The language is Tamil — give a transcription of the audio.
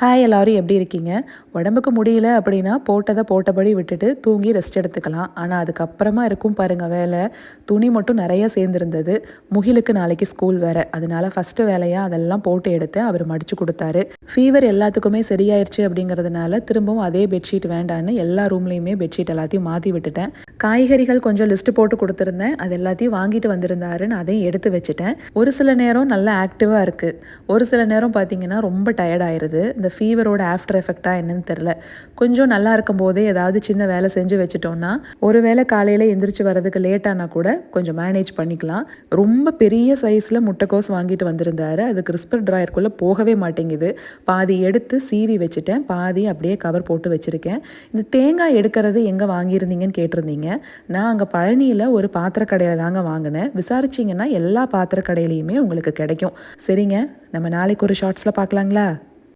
ஹாய் எல்லாரும் எப்படி இருக்கீங்க? உடம்புக்கு முடியல அப்படின்னா போட்டதை போட்டபடி விட்டுட்டு தூங்கி ரெஸ்ட் எடுத்துக்கலாம். ஆனால் அதுக்கப்புறமா இருக்கும் பாருங்க வேலை. துணி மட்டும் நிறைய சேர்ந்துருந்தது. முகிலுக்கு நாளைக்கு ஸ்கூல் வேறு, அதனால ஃபஸ்ட்டு வேலையாக அதெல்லாம் போட்டு எடுத்தேன். அவர் மடித்து கொடுத்தாரு. ஃபீவர் எல்லாத்துக்குமே சரியாயிருச்சு அப்படிங்கிறதுனால திரும்பவும் அதே பெட்ஷீட் வேண்டான்னு எல்லா ரூம்லேயுமே பெட்ஷீட் எல்லாத்தையும் மாற்றி விட்டுட்டேன். காய்கறிகள் கொஞ்சம் லிஸ்ட்டு போட்டு கொடுத்துருந்தேன். அது எல்லாத்தையும் வாங்கிட்டு வந்திருந்தாருன்னு அதையும் எடுத்து வச்சுட்டேன். ஒரு சில நேரம் நல்லா ஆக்டிவாக இருக்குது, ஒரு சில நேரம் பார்த்தீங்கன்னா ரொம்ப டயர்ட் ஆயிடுது. இந்த ஃபீவரோட ஆஃப்டர் எஃபெக்டாக என்னன்னு தெரில. கொஞ்சம் நல்லா இருக்கும் போதே ஏதாவது சின்ன வேலை செஞ்சு வச்சுட்டோம்னா ஒரு வேளை காலையில் எந்திரிச்சு வர்றதுக்கு லேட்டானா கூட கொஞ்சம் மேனேஜ் பண்ணிக்கலாம். ரொம்ப பெரிய சைஸில் முட்டைக்கோஸ் வாங்கிட்டு வந்திருந்தாரு. அது கிறிஸ்பர் ட்ராயருக்குள்ளே போகவே மாட்டேங்குது. பாதி எடுத்து சீவி வச்சுட்டேன், பாதி அப்படியே கவர் போட்டு வச்சுருக்கேன். இந்த தேங்காய் எடுக்கிறது எங்கே வாங்கியிருந்தீங்கன்னு கேட்டிருந்தீங்க. நான் அங்கே பழனியில் ஒரு பாத்திர கடையில் தாங்க வாங்கினேன். விசாரிச்சிங்கன்னா எல்லா பாத்திர கடையிலையுமே உங்களுக்கு கிடைக்கும். சரிங்க, நம்ம நாளைக்கு ஒரு ஷார்ட்ஸில் பார்க்கலாங்களா?